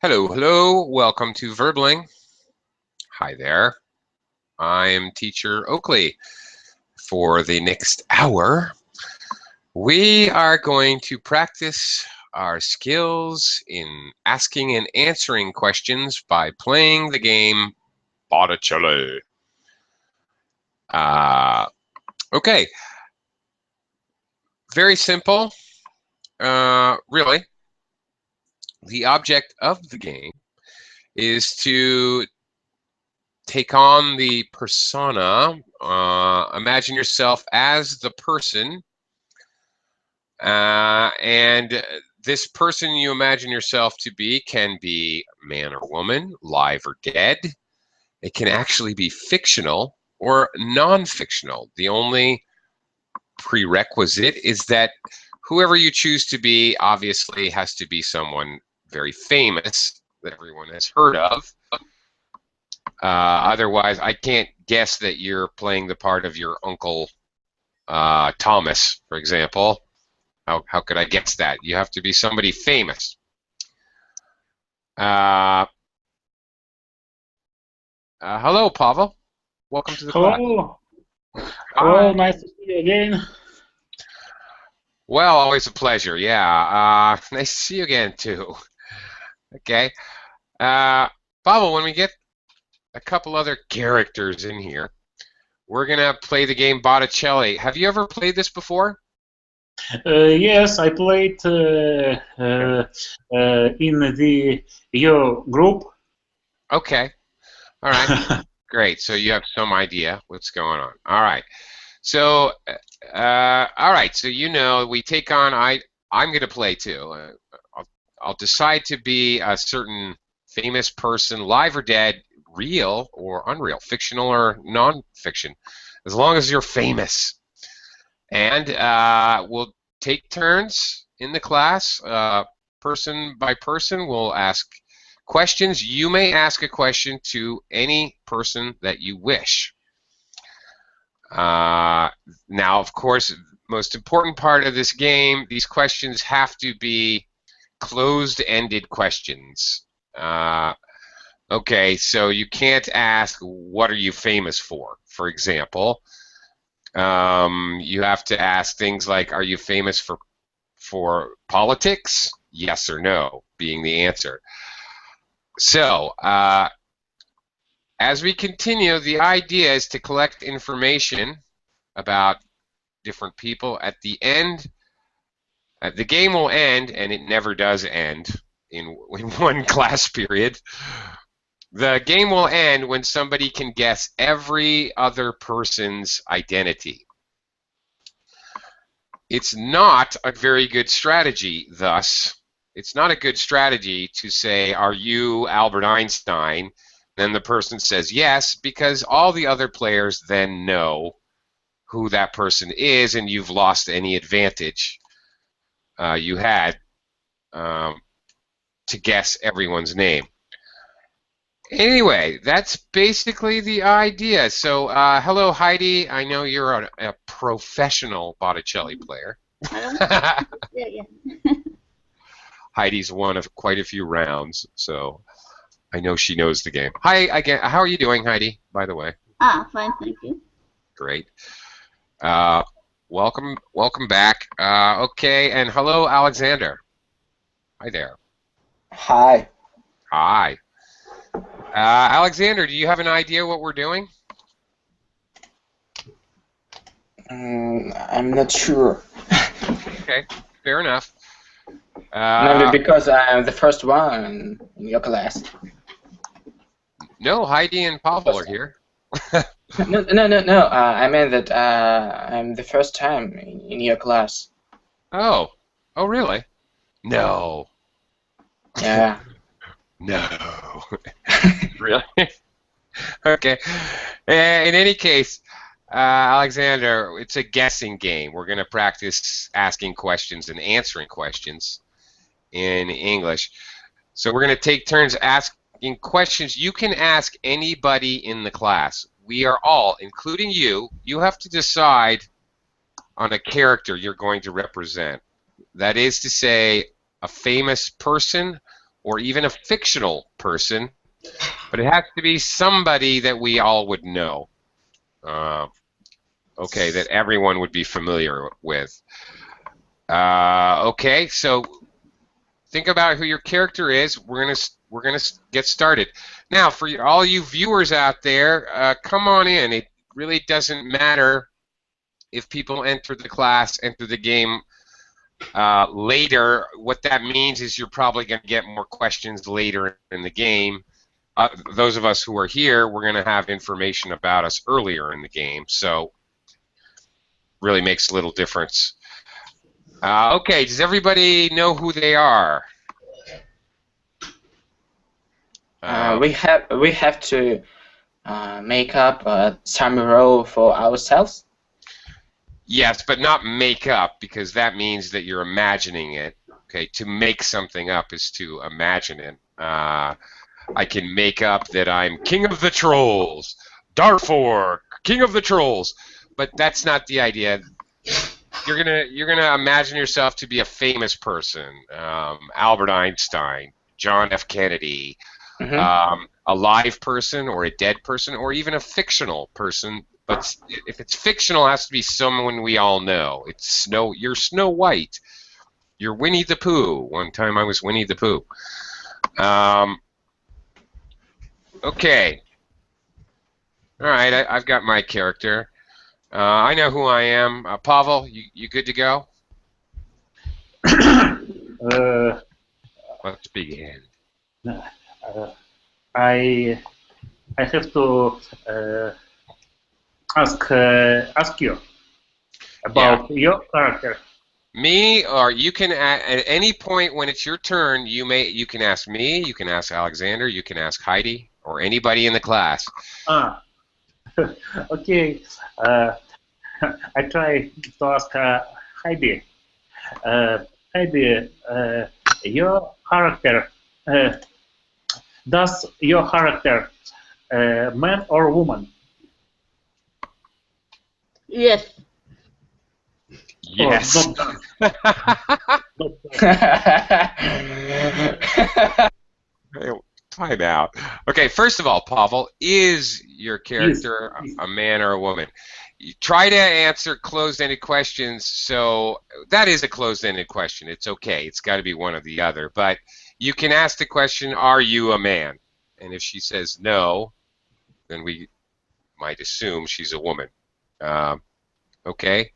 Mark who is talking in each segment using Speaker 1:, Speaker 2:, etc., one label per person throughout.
Speaker 1: Hello, hello. Welcome to Verbling. Hi there. I am teacher Oakley. For the next hour, we are going to practice our skills in asking and answering questions by playing the game Boticelli. Okay. Very simple. Really. The object of the game is to take on the persona. Imagine yourself as the person, and this person you imagine yourself to be can be man or woman, live or dead. It can actually be fictional or non-fictional. The only prerequisite is that whoever you choose to be obviously has to be someone very famous that everyone has heard of. Otherwise, I can't guess that you're playing the part of your uncle Thomas, for example. How could I guess that? You have to be somebody famous. Hello, Pavel. Welcome to the class.
Speaker 2: Hello, nice to see you again.
Speaker 1: Well, always a pleasure. Yeah, nice to see you again too. Okay, Pavel, when we get a couple other characters in here, we're gonna play the game Boticelli. Have you ever played this before?
Speaker 2: Yes, I played in your group.
Speaker 1: Okay. All right. Great. So you have some idea what's going on. All right. So, all right. So we take on. I'm going to play too. I'll decide to be a certain famous person, live or dead, real or unreal, fictional or non-fiction, as long as you're famous. And we'll take turns in the class. Person by person, we'll ask questions. You may ask a question to any person that you wish. Now, of course, most important part of this game, these questions have to be closed-ended questions. Okay, so you can't ask, what are you famous for example. You have to ask things like, are you famous for politics? Yes or no, being the answer. So, as we continue, the idea is to collect information about different people. At the end, the game will end, and it never does end in one class period. The game will end when somebody can guess every other person's identity. It's not a very good strategy, thus. It's not a good strategy to say, are you Albert Einstein? Then the person says yes, because all the other players then know who that person is, and you've lost any advantage you had to guess everyone's name. Anyway, that's basically the idea. So, hello, Heidi. I know you're a professional Boticelli player.
Speaker 3: Yeah.
Speaker 1: Heidi's won of quite a few rounds, so I know she knows the game. Hi again. How are you doing, Heidi, by the way?
Speaker 3: Fine, thank you.
Speaker 1: Great. Welcome back. Okay, and hello, Alexander. Hi there.
Speaker 4: Hi.
Speaker 1: Hi. Alexander, do you have an idea what we're doing?
Speaker 4: I'm not sure.
Speaker 1: Okay, fair enough.
Speaker 4: Maybe because I'm the first one in your class.
Speaker 1: No, Heidi and Pavel are here.
Speaker 4: No. I meant that I'm the first time in your class.
Speaker 1: Oh, really? No.
Speaker 4: Yeah.
Speaker 1: No. Really? Okay. In any case, Alexander, it's a guessing game. We're going to practice asking questions and answering questions in English. So we're going to take turns asking questions. You can ask anybody in the class. We are all, including you have to decide on a character you're going to represent. That is to say, a famous person or even a fictional person, but it has to be somebody that we all would know. Okay, that everyone would be familiar with. Okay, so think about who your character is. We're gonna get started now. For all you viewers out there, come on in. It really doesn't matter if people enter the game later. What that means is you're probably going to get more questions later in the game. Those of us who are here, we're going to have information about us earlier in the game, so really makes a little difference. Okay, does everybody know who they are?
Speaker 4: We have to make up some role for ourselves.
Speaker 1: Yes, but not make up, because that means that you're imagining it. Okay, to make something up is to imagine it. I can make up that I'm King of the Trolls, Darfor, King of the Trolls, but that's not the idea. You're gonna imagine yourself to be a famous person, Albert Einstein, John F. Kennedy, a live person or a dead person, or even a fictional person. But if it's fictional, it has to be someone we all know. You're Snow White. You're Winnie the Pooh. One time I was Winnie the Pooh. Okay. All right, I've got my character. I know who I am. Pavel, you good to go? Let's begin.
Speaker 2: I have to ask you about your character.
Speaker 1: Me, or you can at any point when it's your turn, you can ask me, you can ask Alexander, you can ask Heidi, or anybody in the class.
Speaker 2: Okay. I try to ask Heidi. Heidi, your character. Does your character man or woman?
Speaker 3: Yes.
Speaker 1: Yes.
Speaker 2: Oh, not
Speaker 1: Time out. Okay, first of all, Pavel, is your character a man or a woman? You try to answer closed-ended questions, so that is a closed-ended question. It's okay. It's got to be one or the other. But you can ask the question, are you a man? And if she says no, then we might assume she's a woman. Okay?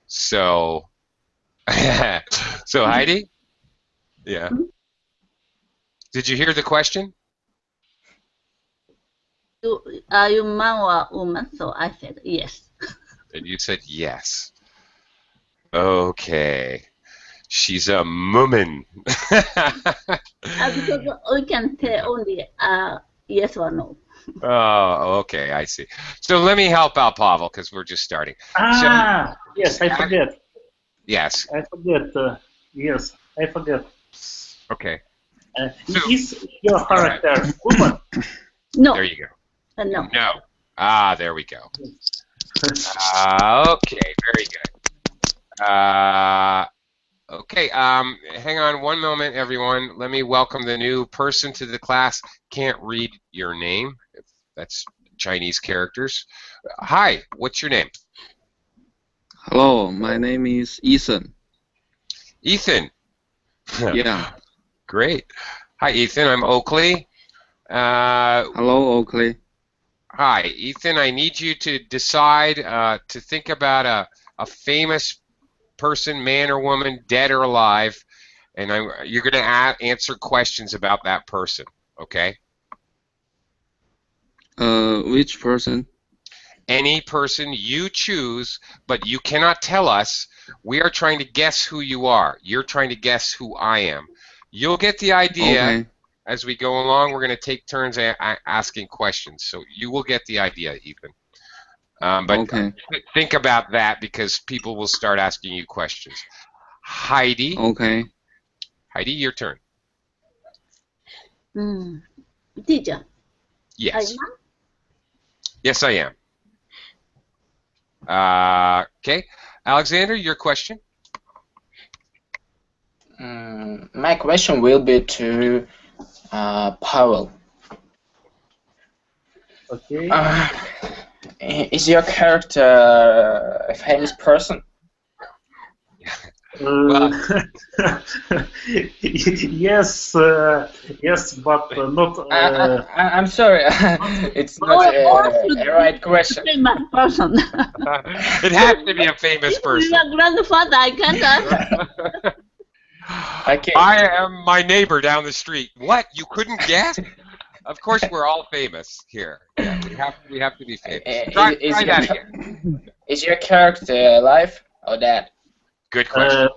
Speaker 1: So, so Heidi? Yeah. Did you hear the question?
Speaker 3: Are you man or woman? So I said yes.
Speaker 1: And you said yes. Okay. She's a woman.
Speaker 3: Because we can say only yes or no.
Speaker 1: Oh, okay, I see. So let me help out Pavel, because we're just starting.
Speaker 2: Yes, I forget.
Speaker 1: Yes.
Speaker 2: I forget. Yes, I forget.
Speaker 1: Okay.
Speaker 2: Is your character woman?
Speaker 3: No.
Speaker 1: There you go.
Speaker 3: No.
Speaker 1: No. There we go. Okay, very good. Okay, hang on one moment, everyone. Let me welcome the new person to the class. Can't read your name. That's Chinese characters. Hi, what's your name?
Speaker 5: Hello, my name is Ethan.
Speaker 1: Ethan.
Speaker 5: Yeah.
Speaker 1: Great. Hi, Ethan. I'm Oakley.
Speaker 5: Hello, Oakley.
Speaker 1: Hi, Ethan. I need you to decide to think about a famous person, man or woman, dead or alive, and you're going to answer questions about that person. Okay?
Speaker 5: Which person?
Speaker 1: Any person you choose, but you cannot tell us. We are trying to guess who you are. You're trying to guess who I am. You'll get the idea.
Speaker 5: Okay.
Speaker 1: As we go along, we're going to take turns asking questions. So you will get the idea, Ethan. But
Speaker 5: okay.
Speaker 1: Think about that, because people will start asking you questions. Heidi.
Speaker 5: Okay.
Speaker 1: Heidi, your turn.
Speaker 3: Teacher.
Speaker 1: Yes. Yes, I am. Okay. Alexander, your question.
Speaker 4: My question will be to Pavel.
Speaker 2: Okay.
Speaker 4: Is your character a famous person?
Speaker 1: Well,
Speaker 2: Yes, yes, but not.
Speaker 4: I'm sorry, it's not a right question.
Speaker 3: Famous person.
Speaker 1: it has to be a famous
Speaker 3: If
Speaker 1: person.
Speaker 3: your grandfather, I can't answer.
Speaker 4: Okay.
Speaker 1: I am my neighbor down the street. What? You couldn't guess? Of course, we're all famous here. Yeah, we have to be famous. Try that again.
Speaker 4: Is your character alive or dead?
Speaker 1: Good question.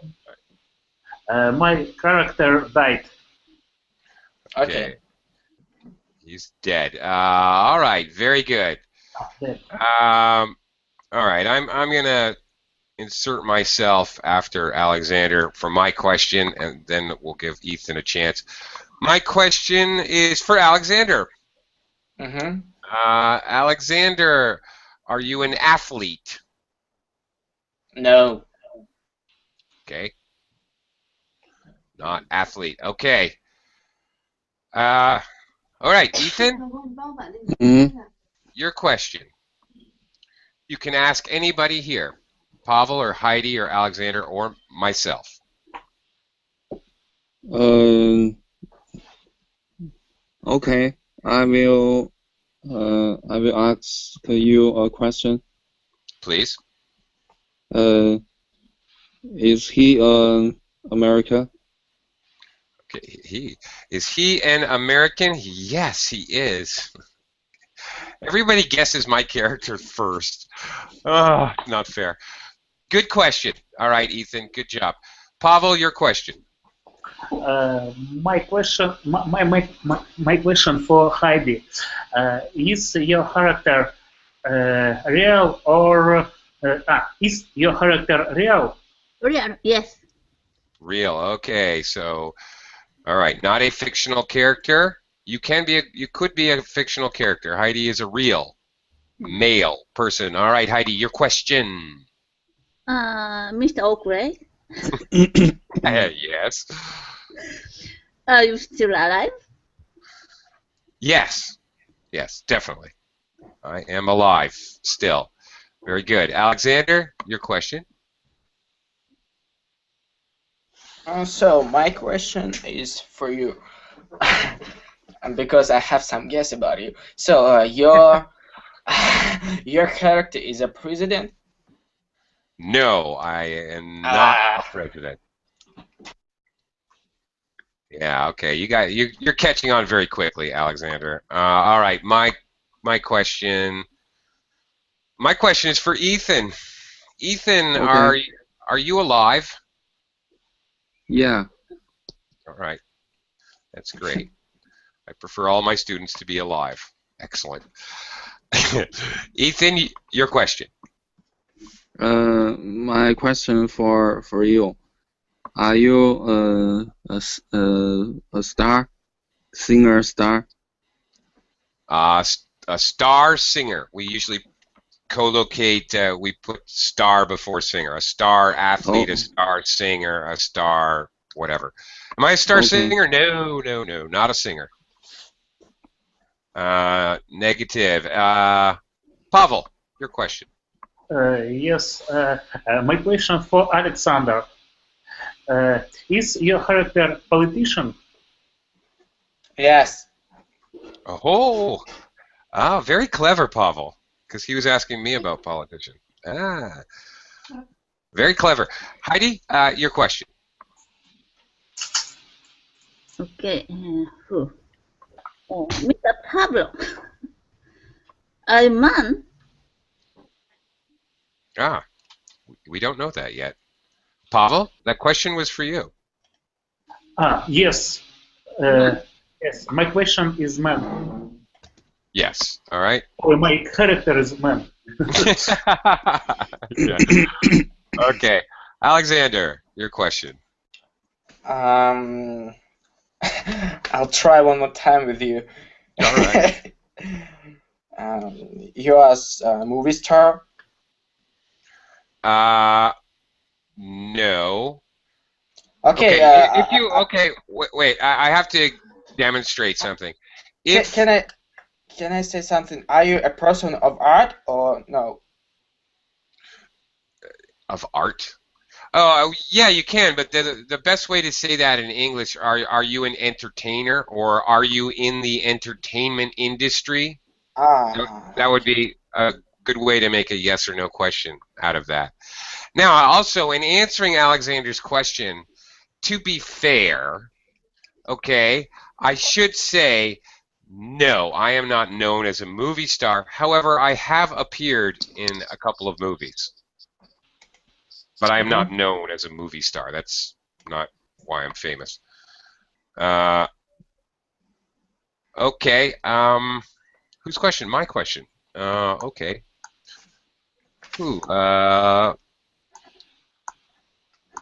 Speaker 2: My character died.
Speaker 4: Okay.
Speaker 1: He's dead. All right, very good.
Speaker 2: Dead.
Speaker 1: All right, I'm gonna insert myself after Alexander for my question, and then we'll give Ethan a chance. My question is for Alexander.
Speaker 4: Mm-hmm.
Speaker 1: Alexander, are you an athlete?
Speaker 4: No.
Speaker 1: Okay. Not athlete. Okay. All right, Ethan, your question. You can ask anybody here, Pavel or Heidi or Alexander or myself.
Speaker 5: Okay. I will ask you a question.
Speaker 1: Please.
Speaker 5: Is he an American?
Speaker 1: Okay, is he an American? Yes, he is. Everybody guesses my character first. Oh, not fair. Good question. All right, Ethan, good job. Pavel, your question.
Speaker 2: My question, my question for Heidi: is your character real or is your character real?
Speaker 3: Real, yes.
Speaker 1: Real. Okay, so all right, not a fictional character. You could be a fictional character. Heidi is a real male person. All right, Heidi, your question.
Speaker 3: Mr. Oakley,
Speaker 1: Yes.
Speaker 3: are you still alive?
Speaker 1: Yes. Yes, definitely. I am alive still. Very good. Alexander, your question.
Speaker 4: So my question is for you, and because I have some guess about you. So your your character is a president?
Speaker 1: No, I am not a president. Yeah, okay. You're catching on very quickly, Alexander. All right, my question is for Ethan. Ethan,
Speaker 5: Okay.
Speaker 1: are you alive?
Speaker 5: Yeah.
Speaker 1: All right, that's great. I prefer all my students to be alive. Excellent. Ethan, your question.
Speaker 5: My question for you. Are you a star? Singer star?
Speaker 1: A star singer. We usually co-locate. We put star before singer. A star athlete,
Speaker 5: Oh.
Speaker 1: a star singer, a star whatever. Am I a star
Speaker 5: Okay.
Speaker 1: singer? No, no, no, not a singer. Negative. Pavel, your question.
Speaker 2: Yes, my question for Alexander: is your character politician?
Speaker 4: Yes.
Speaker 1: Oh, very clever, Pavel, because he was asking me about politician. Ah, very clever. Heidi, your question.
Speaker 3: Okay. Who? Oh, Mr. Pablo. A man?
Speaker 1: Ah, we don't know that yet. Pavel, that question was for you.
Speaker 2: Yes. Yes, my question is man.
Speaker 1: Yes. All right.
Speaker 2: Or my character is man.
Speaker 1: Yeah. Okay. Alexander, your question.
Speaker 4: I'll try one more time with you.
Speaker 1: All right.
Speaker 4: You are a movie star?
Speaker 1: No.
Speaker 4: Okay.
Speaker 1: Okay, if you okay, wait, I have to demonstrate something. If
Speaker 4: Can I say something? Are you a person of art or no?
Speaker 1: of art. Oh, yeah, you can, but the best way to say that in English, are you an entertainer or are you in the entertainment industry? That would
Speaker 4: Okay.
Speaker 1: be a good way to make a yes or no question out of that. Now, also in answering Alexander's question, to be fair, okay, I should say no, I am not known as a movie star. However, I have appeared in a couple of movies, but I am not
Speaker 4: Mhm.
Speaker 1: known as a movie star. That's not why I'm famous. Uh, okay. Whose question? My question. Okay. Who?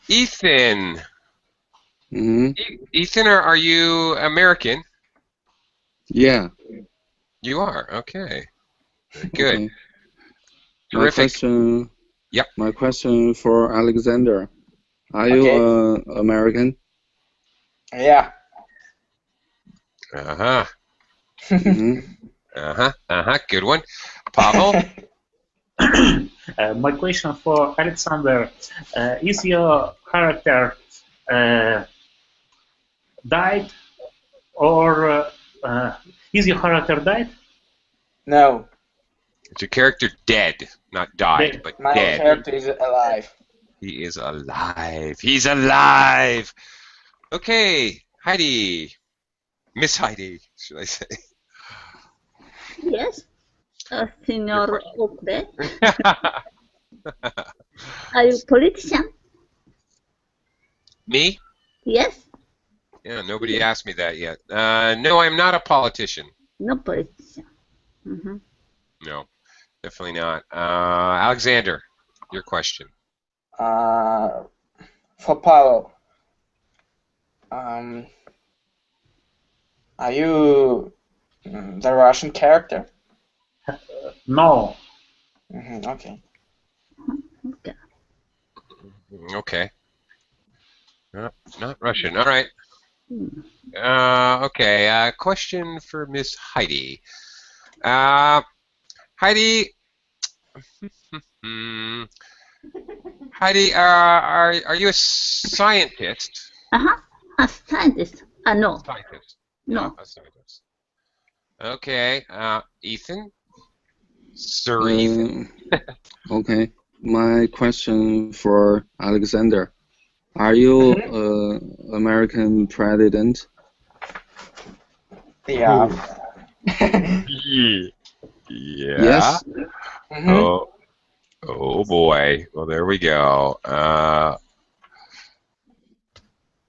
Speaker 1: Ethan.
Speaker 5: Hmm.
Speaker 1: Ethan, are you American?
Speaker 5: Yeah.
Speaker 1: You are. Okay. Very good.
Speaker 5: Okay. My
Speaker 1: Terrific.
Speaker 5: question.
Speaker 1: Yep.
Speaker 5: My question for Alexander. Are you
Speaker 4: Okay.
Speaker 5: American?
Speaker 4: Yeah.
Speaker 1: Uh-huh.
Speaker 5: Hmm.
Speaker 1: Uh-huh. Uh-huh. Good one. Pavel?
Speaker 2: My question for Alexander: is your character died, or is your character died?
Speaker 4: No,
Speaker 1: Is your character dead? Not died,
Speaker 2: Dead.
Speaker 1: but
Speaker 4: my
Speaker 1: dead.
Speaker 2: Okay.
Speaker 4: character is alive.
Speaker 1: He is alive. He's alive. Okay. Heidi. Miss Heidi, should I say.
Speaker 3: Yes,
Speaker 1: Your
Speaker 3: Senor
Speaker 1: question.
Speaker 3: Okre. Are you politician?
Speaker 1: Me?
Speaker 3: Yes,
Speaker 1: Yeah, nobody asked me that yet. No, I'm not a politician.
Speaker 3: no politician. Mhm.
Speaker 1: No, definitely not. Alexander, your question.
Speaker 4: Uh, for Paolo, um, are you the Russian character?
Speaker 2: No.
Speaker 4: Okay.
Speaker 3: Okay.
Speaker 1: Okay. Not Russian. All right.
Speaker 3: Hmm.
Speaker 1: Okay. Question for Miss Heidi. Uh, Heidi. Hmm, Heidi, are you a scientist?
Speaker 3: Uh-huh. A scientist. No,
Speaker 1: Scientist. Not
Speaker 3: no.
Speaker 1: a scientist. Okay. Ethan. Sir Ethan.
Speaker 5: Uh, okay. My question for Alexander. Are you
Speaker 4: Mhm.
Speaker 5: American president?
Speaker 4: Yeah.
Speaker 1: Yeah. Yeah.
Speaker 5: Yes.
Speaker 4: Mhm.
Speaker 1: Oh. Oh boy. Well, there we go.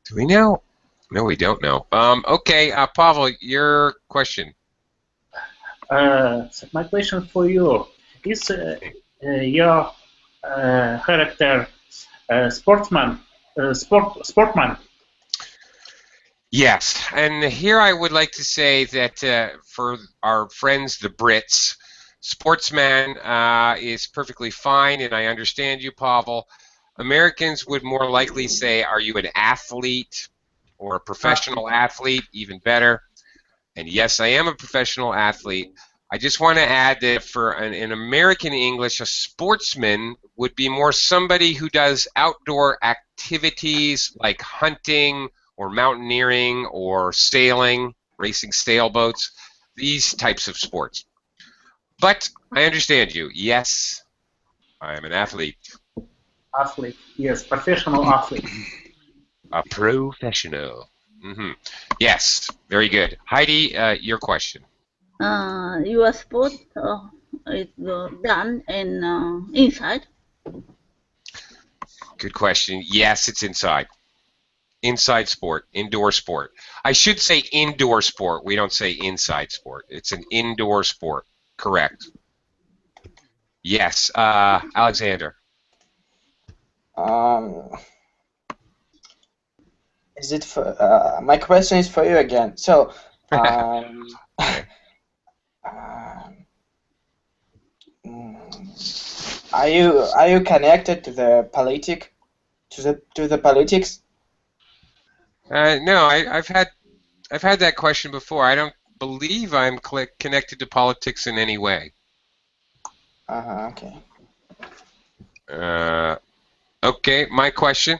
Speaker 1: Do we know? No, we don't know. Okay, Pavel, your question.
Speaker 2: My question for you is your character sportsman, sportman.
Speaker 1: Yes, and here I would like to say that for our friends, the Brits, sportsman is perfectly fine, and I understand you, Pavel. Americans would more likely say, are you an athlete or a
Speaker 2: Athlete.
Speaker 1: professional athlete? Even better. And yes, I am a professional athlete. I just want to add that for in American English, a sportsman would be more somebody who does outdoor activities like hunting or mountaineering or sailing, racing sailboats, these types of sports. But I understand you. Yes, I am an athlete,
Speaker 2: Athlete. Yes, professional athlete.
Speaker 1: a professional. Hmm. Yes, very good. Heidi, your question.
Speaker 3: Your sport is done in inside.
Speaker 1: Good question. Yes, it's inside. Inside sport, indoor sport. I should say indoor sport. We don't say inside sport. It's an indoor sport. Correct. Yes, Alexander.
Speaker 4: Um, is it for my question is for you again. So, um,
Speaker 1: Okay.
Speaker 4: um, are you connected to the politics?
Speaker 1: No, I've had that question before. I don't believe I'm connected to politics in any way.
Speaker 4: Okay.
Speaker 1: Okay, my question.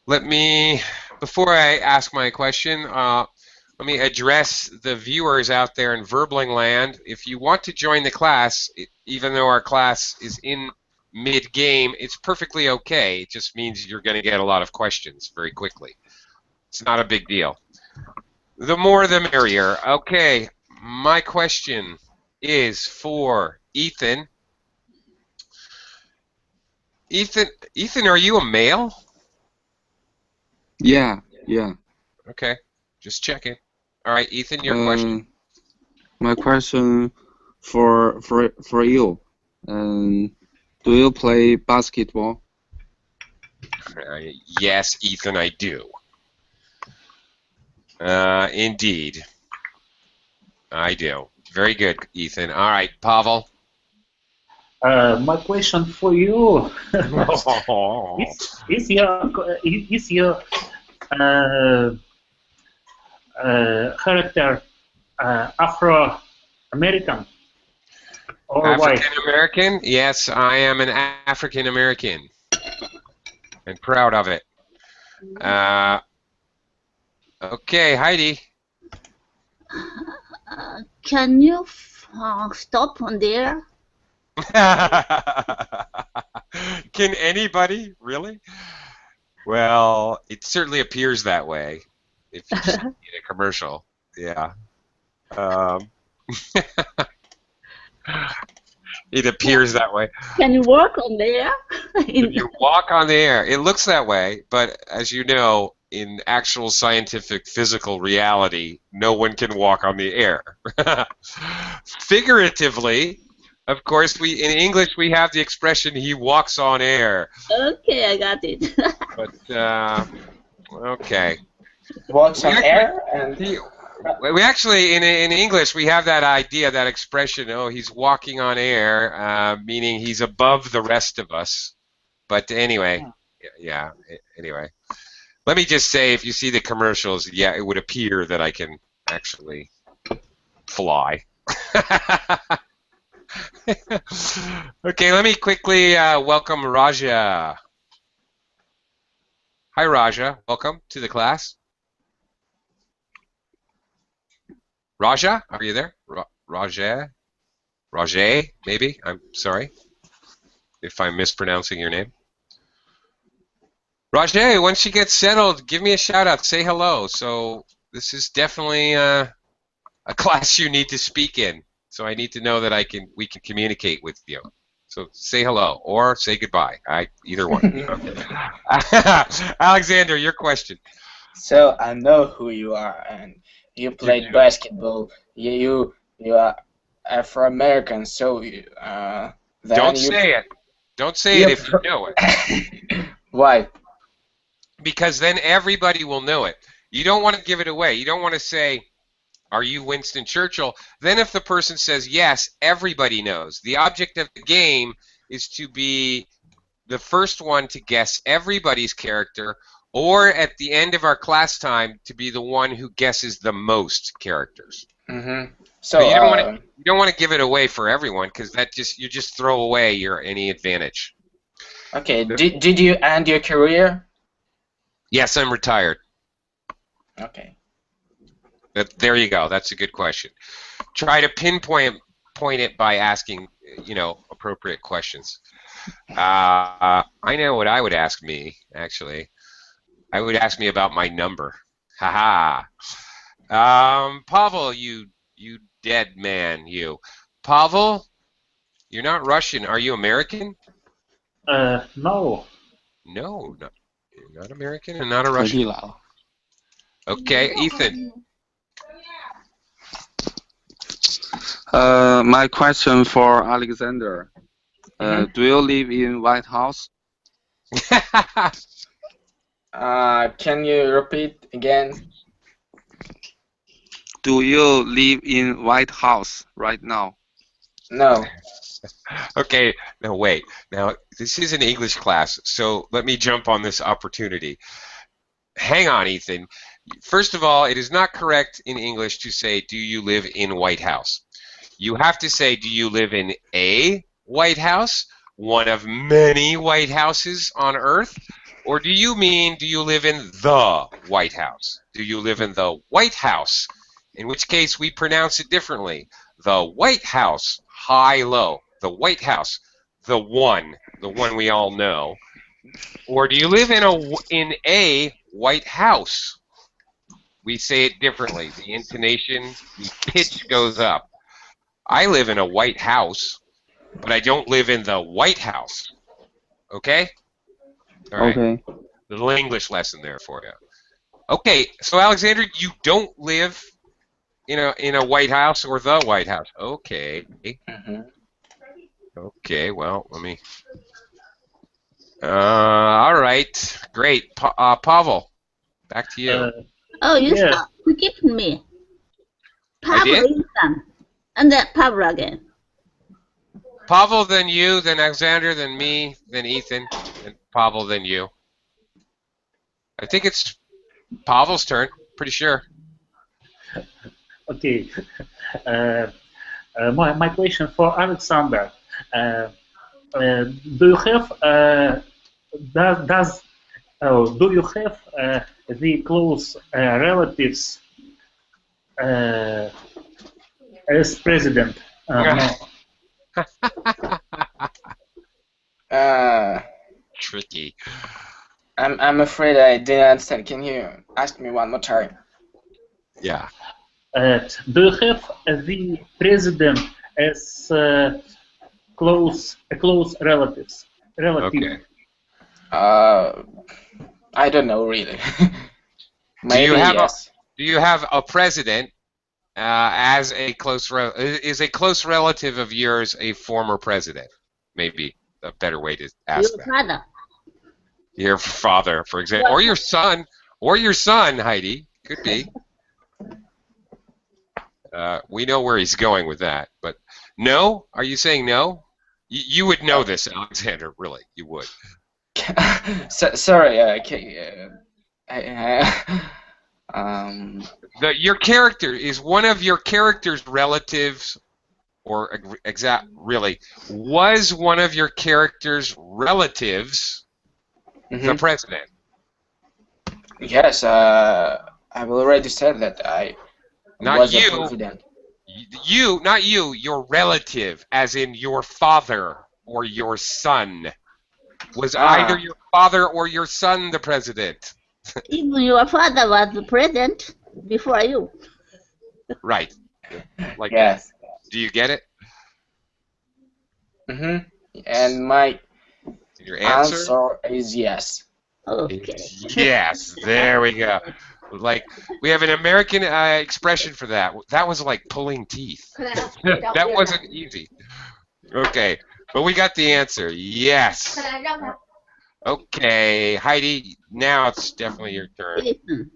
Speaker 1: Before I ask my question, let me address the viewers out there in Verbling land. If you want to join the class, even though our class is in mid-game, it's perfectly okay. It just means you're going to get a lot of questions very quickly. It's not a big deal. The more the merrier. Okay, my question is for Ethan. Ethan, are you a male?
Speaker 5: Yeah.
Speaker 1: Okay, just checking. All right, Ethan, your question.
Speaker 5: My question for you. Do you play basketball?
Speaker 1: Yes, Ethan, I do. Indeed, I do. Very good, Ethan. All right, Pavel.
Speaker 2: My question for you is your character Afro-American or white?
Speaker 1: African American? Yes, I am an African American, and proud of it. Okay, Heidi.
Speaker 3: Can you stop on there?
Speaker 1: Can anybody really? Well, it certainly appears that way if you see it in a commercial. Yeah. It appears that way.
Speaker 3: Can you work on there?
Speaker 1: If you walk on the air, it looks that way, but as you know, in actual scientific physical reality, no one can walk on the air. Figuratively, of course, in English we have the expression "he walks on air."
Speaker 3: Okay, I got it.
Speaker 1: But okay.
Speaker 4: Walks on air and.
Speaker 1: We actually, in English, we have that idea, that expression, oh, he's walking on air, meaning he's above the rest of us. But anyway, yeah, anyway. Let me just say, if you see the commercials, yeah, it would appear that I can actually fly. Okay, let me quickly welcome Raja. Hi, Raja. Welcome to the class. Raja, are you there? Raja, maybe? I'm sorry if I'm mispronouncing your name. Raja, once you get settled, give me a shout out. Say hello. So this is definitely a class you need to speak in. So I need to know that we can communicate with you. So say hello or say goodbye. Either one. Alexander, your question.
Speaker 4: So I know who you are, and you played basketball. You are Afro-American, so then
Speaker 1: don't say it. Don't say it if you know it.
Speaker 4: Why?
Speaker 1: Because then everybody will know it. You don't want to give it away. You don't want to say, are you Winston Churchill? Then if the person says yes, everybody knows. The object of the game is to be the first one to guess everybody's character, or at the end of our class time to be the one who guesses the most characters.
Speaker 4: Mm-hmm.
Speaker 1: So you don't want to give it away for everyone, because you just throw away any advantage.
Speaker 4: Okay. Did you end your career?
Speaker 1: Yes, I'm retired.
Speaker 4: Okay.
Speaker 1: There you go. That's a good question. Try to pinpoint it by asking, appropriate questions. I know what I would ask me, actually. I would ask me about my number. Haha. Pavel, you dead man, you. Pavel, you're not Russian. Are you American?
Speaker 2: No.
Speaker 1: No, you're not American and not a Russian. Okay, Ethan.
Speaker 5: My question for Alexander. Do you live in White House?
Speaker 4: Can you repeat again?
Speaker 5: Do you live in White House right now?
Speaker 4: No.
Speaker 1: Okay, now wait. Now, this is an English class, so let me jump on this opportunity. hang on, Ethan. First of all, it is not correct in English to say, do you live in White House? You have to say, do you live in a White House, one of many White Houses on Earth? Or do you mean, do you live in the White House? Do you live in the White House? In which case, we pronounce it differently. The White House, high, low. The White House, the one we all know. Or do you live in a White House? We say it differently. The intonation, the pitch goes up. I live in a White House, but I don't live in the White House. Okay? All right.
Speaker 5: Okay.
Speaker 1: Little English lesson there for you. Okay, so Alexander, you don't live in a White House or the White House. Okay. Okay, well, let me. All right, great. Pavel, back to you.
Speaker 3: Oh, you
Speaker 2: Yes.
Speaker 3: skipped me.
Speaker 1: I
Speaker 3: Pavel
Speaker 1: did?
Speaker 3: Ethan. And then Pavel again.
Speaker 1: Pavel, then you, then Alexander, then me, then Ethan, and Pavel, then you. I think it's Pavel's turn. Pretty sure.
Speaker 2: Okay. My question for Alexander. Do you have do you have the close relatives as president? No.
Speaker 1: Tricky.
Speaker 4: I'm afraid I didn't understand. Can you ask me one more time?
Speaker 1: Yeah.
Speaker 2: Do you have the president as close relatives? Relative.
Speaker 1: Okay.
Speaker 4: I don't know really.
Speaker 1: Do
Speaker 4: Maybe
Speaker 1: you have
Speaker 4: yes.
Speaker 1: do you have a president as a is a close relative of yours a former president? Maybe a better way to ask
Speaker 3: Your
Speaker 1: that.
Speaker 3: father.
Speaker 1: Your father, for example, or your son, Heidi, could be. We know where he's going with that, but no? Are you saying no? You would know this, Alexander. Really, you would.
Speaker 4: Sorry.
Speaker 1: Your character is one of your character's relatives, or really was one of your character's relatives the president?
Speaker 4: Yes. I've already said that I
Speaker 1: Not
Speaker 4: was
Speaker 1: you.
Speaker 4: a president.
Speaker 1: Not you. Your relative, as in your father or your son. Was either your father or your son the president?
Speaker 3: Even your father was the president before you.
Speaker 1: Right. Like
Speaker 4: Yes.
Speaker 1: Do you get it?
Speaker 4: And my
Speaker 1: Your answer?
Speaker 4: answer is yes.
Speaker 3: Okay.
Speaker 1: Yes. There we go. Like we have an American expression for that. That was like pulling teeth. That wasn't easy. Okay, but we got the answer. Yes. Okay, Heidi. Now it's definitely your turn.
Speaker 3: Listen,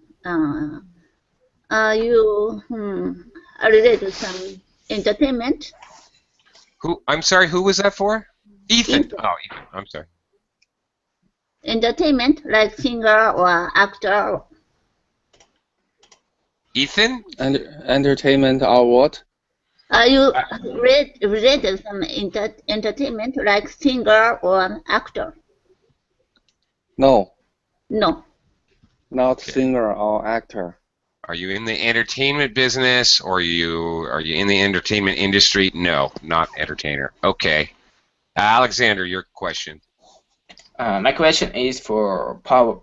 Speaker 3: you are related to some entertainment?
Speaker 1: Who? I'm sorry. Who was that for? Ethan.
Speaker 3: Ethan.
Speaker 1: Oh, Ethan. I'm sorry.
Speaker 3: Entertainment, like singer or actor?
Speaker 1: Ethan.
Speaker 5: And entertainment or what?
Speaker 3: Are you related to some entertainment, like singer or actor?
Speaker 5: No,
Speaker 3: No.
Speaker 5: not
Speaker 1: Okay.
Speaker 5: singer or actor.
Speaker 1: Are you in the entertainment business, or are you in the entertainment industry? No, not entertainer. Okay, Alexander, your question.
Speaker 4: My question is for Paul.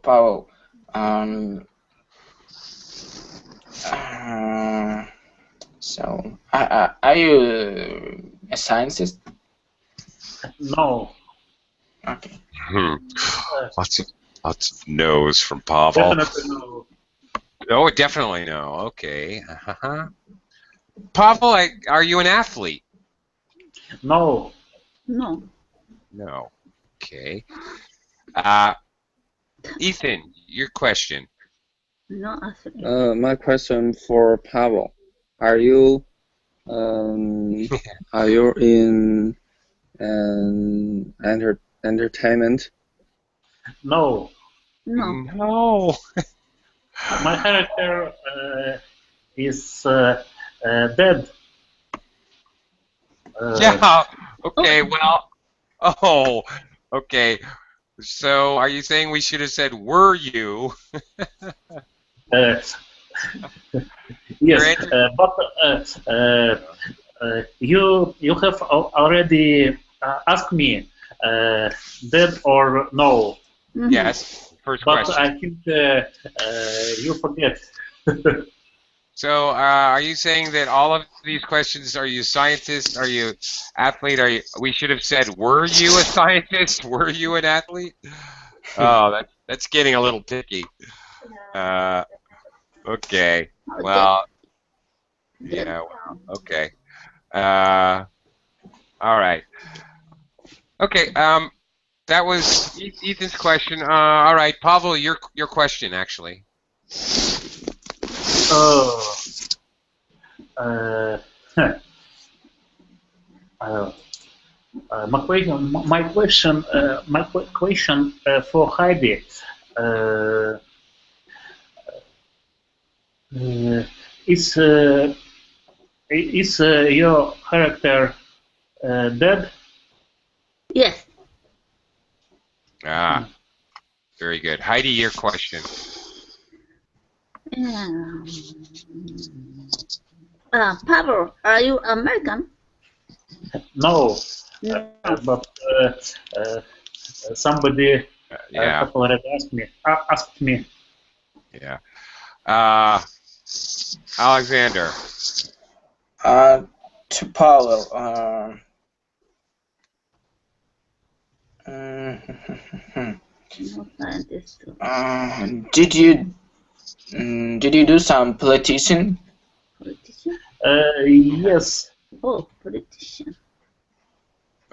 Speaker 4: So, are you a scientist?
Speaker 2: No.
Speaker 4: Okay.
Speaker 1: Lots of no's from Pavel.
Speaker 2: Definitely no.
Speaker 1: Oh, definitely no. Okay. Pavel, are you an athlete?
Speaker 2: No.
Speaker 3: No.
Speaker 1: No. Okay. Ethan, your question.
Speaker 3: No athlete.
Speaker 5: My question for Pavel: Are you in entertainment?
Speaker 2: No.
Speaker 3: No.
Speaker 1: No.
Speaker 2: My character is dead.
Speaker 1: Yeah. Okay. Well. Oh. Okay. So, are you saying we should have said "were you"?
Speaker 2: Uh,
Speaker 1: Your
Speaker 2: yes,
Speaker 1: answer.
Speaker 2: but you have already asked me dead or no,
Speaker 1: Yes. First
Speaker 2: but
Speaker 1: question.
Speaker 2: I think you forget.
Speaker 1: So, are you saying that all of these questions, are you a scientist? Are you athlete? Are you? We should have said, "Were you a scientist? Were you an athlete?" Oh, that's getting a little picky. Uh, okay. Well, yeah. Okay. Uh, all right. Okay. That was Ethan's question. All right, Pavel, your question actually.
Speaker 2: Oh, uh, uh, my question for Heidi. Uh, uh, is your character dead?
Speaker 3: Yes.
Speaker 1: Ah, very good. Heidi, your question.
Speaker 3: Pavel, are you American?
Speaker 2: No,
Speaker 3: No.
Speaker 2: but uh, somebody
Speaker 1: Yeah,
Speaker 2: have already asked me.
Speaker 1: yeah. Alexander.
Speaker 4: To Powell.
Speaker 3: No scientist.
Speaker 4: Did you do some politician?
Speaker 3: Politician?
Speaker 2: Yes.
Speaker 3: Oh, politician.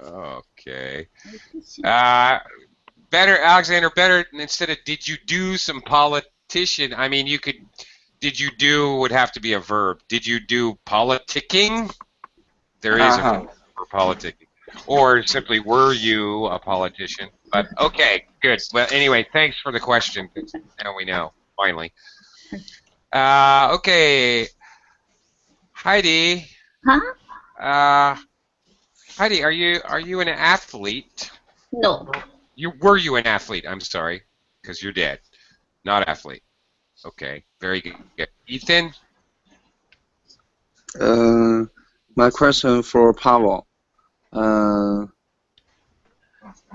Speaker 1: Okay.
Speaker 3: Politician.
Speaker 1: Better, Alexander. Better instead of "did you do some politician?" I mean, you could. Did you do would have to be a verb. Did you do politicking? There is a verb for politicking. Or simply, were you a politician? But okay, good. Well, anyway, thanks for the question. Now we know, finally. Okay, Heidi.
Speaker 3: Huh?
Speaker 1: Heidi, are you an athlete?
Speaker 3: No.
Speaker 1: Were you an athlete? I'm sorry, because you're dead. Not athlete. Okay, very good. Ethan?
Speaker 5: My question for Pavel.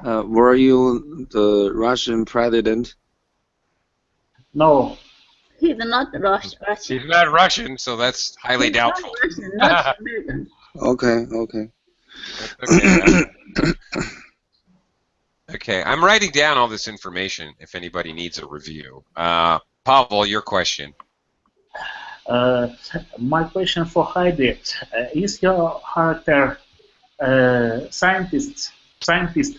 Speaker 5: Were you the Russian president?
Speaker 2: No.
Speaker 3: He's not Russian.
Speaker 1: He's not Russian, so that's highly
Speaker 3: He's
Speaker 1: doubtful.
Speaker 3: not Russian, not American.
Speaker 5: Okay, okay.
Speaker 1: Okay. Okay, I'm writing down all this information if anybody needs a review. Pavel, your question.
Speaker 2: My question for Heidi: is your character scientist? Scientist?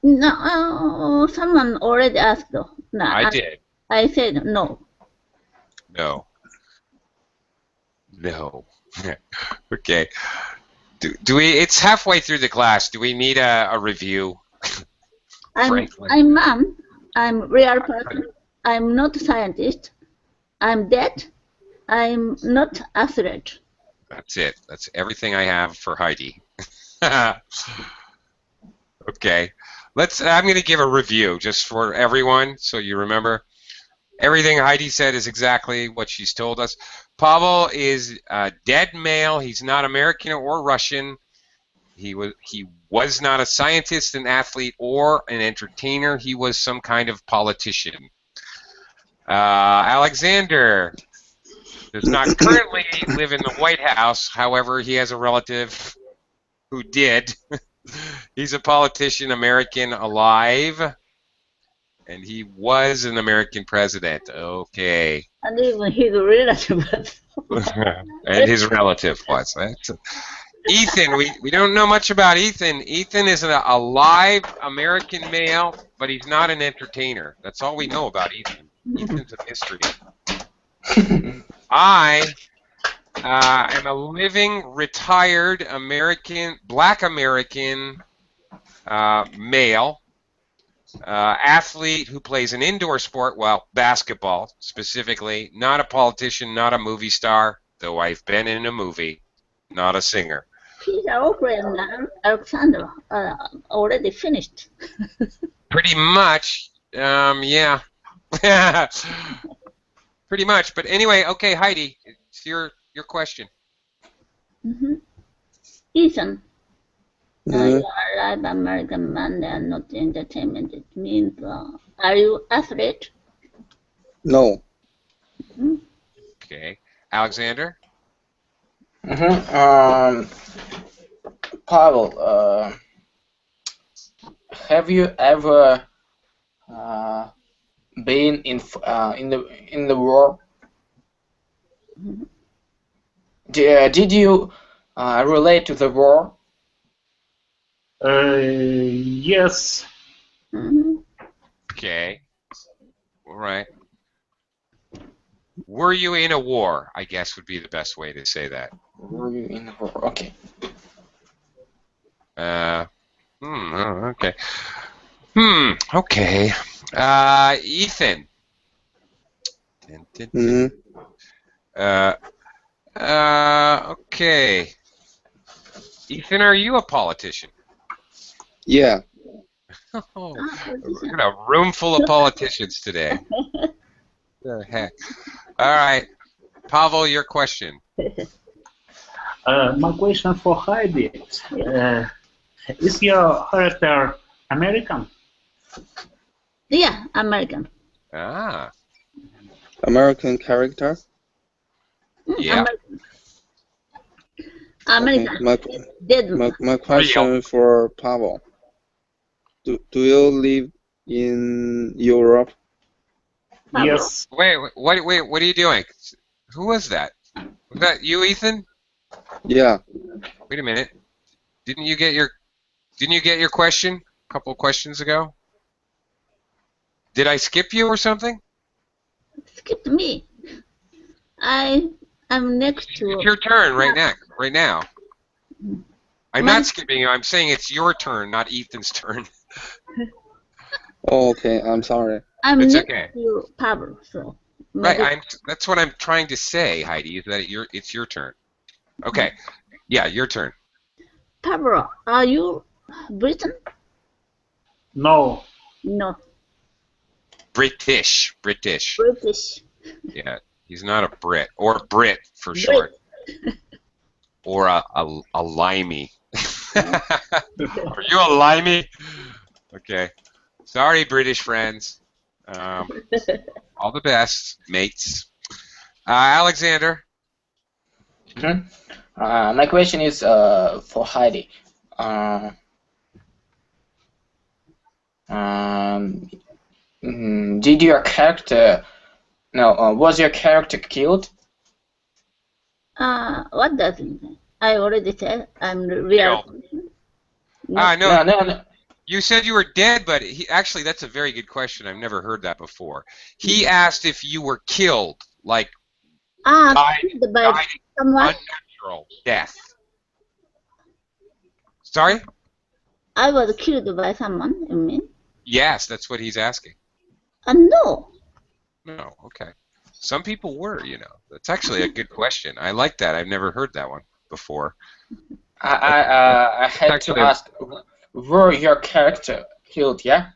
Speaker 3: No, someone already asked. No,
Speaker 1: I did.
Speaker 3: I said no.
Speaker 1: No. No. Okay. Do we? It's halfway through the class. Do we need a review?
Speaker 3: I'm mom. I'm real person. I'm not scientist. I'm dead. I'm not athlete.
Speaker 1: That's it. That's everything I have for Heidi. Okay. I'm going to give a review just for everyone so you remember. Everything Heidi said is exactly what she's told us. Pavel is a dead male. He's not American or Russian. He was not a scientist, an athlete, or an entertainer. He was some kind of politician. Alexander does not currently live in the White House. However, he has a relative who did. He's a politician, American, alive, and he was an American president. Okay.
Speaker 3: And even his relative.
Speaker 1: And his relative was. Ethan, we don't know much about Ethan. Ethan is an alive American male, but he's not an entertainer. That's all we know about Ethan. Ethan's a mystery. I am a living, retired American, black American male. Athlete who plays an indoor sport, well, basketball specifically, not a politician, not a movie star, though I've been in a movie, not a singer.
Speaker 3: Peter O'Brien and Alexander already finished.
Speaker 1: Pretty much, yeah. Pretty much, but anyway, okay, Heidi, it's your question.
Speaker 3: Ethan, you
Speaker 5: Mhm.
Speaker 3: are live American man and not entertainment. It means, are you athlete?
Speaker 5: No.
Speaker 1: Okay, Alexander.
Speaker 4: Pavel, have you ever been in the war? Did you relate to the war?
Speaker 2: Yes.
Speaker 1: Okay, all right. Were you in a war? I guess would be the best way to say that.
Speaker 4: Were you in the war? Okay.
Speaker 1: Okay. Okay. Ethan.
Speaker 5: Mhm.
Speaker 1: Okay. Ethan, are you a politician?
Speaker 5: Yeah.
Speaker 1: Oh, we're in a room full of politicians today. The heck. All right. Pavel, your question.
Speaker 2: My question for Heidi. Is your character American?
Speaker 3: Yeah, American.
Speaker 1: Ah,
Speaker 5: American character.
Speaker 1: yeah.
Speaker 3: American.
Speaker 5: Okay.
Speaker 3: Dead.
Speaker 5: My question for Pavel. Do you live in Europe?
Speaker 2: Yes.
Speaker 1: Wait, what are you doing? Who was that? Was that you, Ethan?
Speaker 5: Yeah.
Speaker 1: Wait a minute. Didn't you get your question a couple of questions ago? Did I skip you or something?
Speaker 3: Skip me. I'm next to.
Speaker 1: It's your turn right now. Right now. I'm not skipping you. I'm saying it's your turn, not Ethan's turn.
Speaker 5: Oh, okay. I'm sorry.
Speaker 3: I'm
Speaker 1: It's
Speaker 3: next
Speaker 1: okay.
Speaker 3: to Pablo, so.
Speaker 1: Right. That's what I'm trying to say, Heidi. Is that it's your turn? Okay. Yeah, your turn.
Speaker 3: Pablo, are you Britain?
Speaker 2: No.
Speaker 3: No,
Speaker 1: British.
Speaker 3: British.
Speaker 1: Yeah, he's not a Brit or Brit for short, or a limey. Are you a limey? Okay. Sorry, British friends. All the best, mates. Alexander.
Speaker 4: My question is for Heidi. Did your character? No, was your character killed?
Speaker 3: What does it mean? I already said I'm real.
Speaker 1: No. You said you were dead, but actually that's a very good question. I've never heard that before. He asked if you were killed, like died
Speaker 3: by someone.
Speaker 1: Unnatural death. Sorry?
Speaker 3: I was killed by someone, you mean?
Speaker 1: Yes, that's what he's asking.
Speaker 3: No.
Speaker 1: No, okay. Some people were, you know. That's actually a good question. I like that. I've never heard that one before.
Speaker 4: I had to ask, were your character killed, yeah?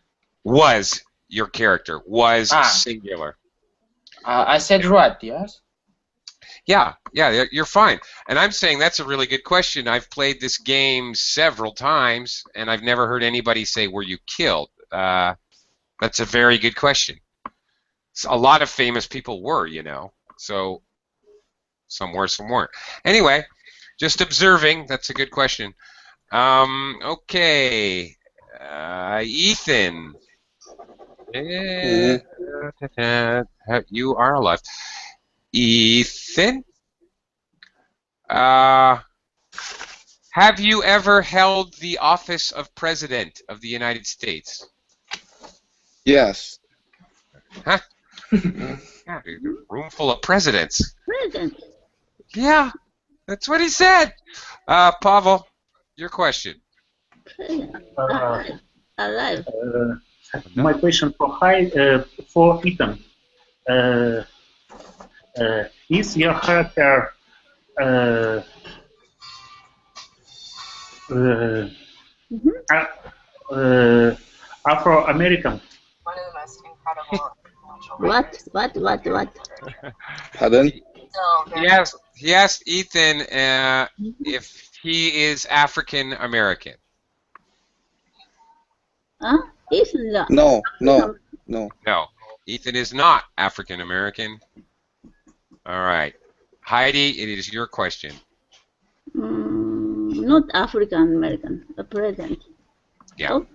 Speaker 1: Was your character. Was singular.
Speaker 4: I said right, yes?
Speaker 1: Yeah, you're fine. And I'm saying that's a really good question. I've played this game several times, and I've never heard anybody say, were you killed? That's a very good question. A lot of famous people were, you know. So some were, some weren't. Anyway, just observing. That's a good question. Okay. Ethan. You are alive. Ethan? Have you ever held the office of President of the United States?
Speaker 5: Yes.
Speaker 1: Huh? Yeah, dude, a room full of presidents.
Speaker 3: President.
Speaker 1: Yeah, that's what he said. Pavel, your question.
Speaker 3: Alive.
Speaker 2: My question for Ethan. Is your character Afro-American?
Speaker 3: What?
Speaker 5: Pardon?
Speaker 1: He asked Ethan if he is African American.
Speaker 3: Huh? Ethan,
Speaker 5: No.
Speaker 1: No, Ethan is not African American. All right, Heidi, it is your question.
Speaker 3: not African American, the president.
Speaker 1: Yeah.
Speaker 3: Oh.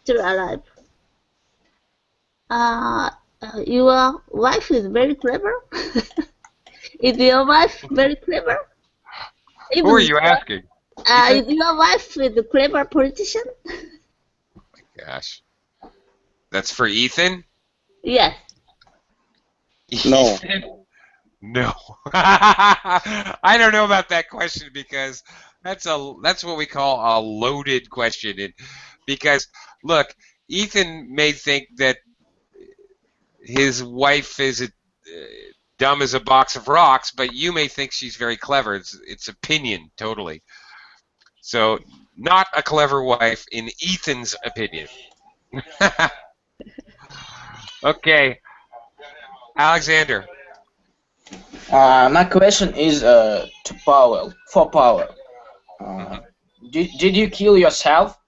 Speaker 3: Still alive. Your wife is very clever. Is your wife very clever?
Speaker 1: Who are you asking?
Speaker 3: Is your wife a clever politician?
Speaker 1: Gosh, that's for Ethan.
Speaker 3: Yes.
Speaker 5: No.
Speaker 1: No. I don't know about that question because that's what we call a loaded question. Because look, Ethan may think that his wife is dumb as a box of rocks, but you may think she's very clever. It's opinion, totally. So, not a clever wife in Ethan's opinion. Okay, Alexander.
Speaker 4: My question is to Powell. For Powell, did you kill yourself?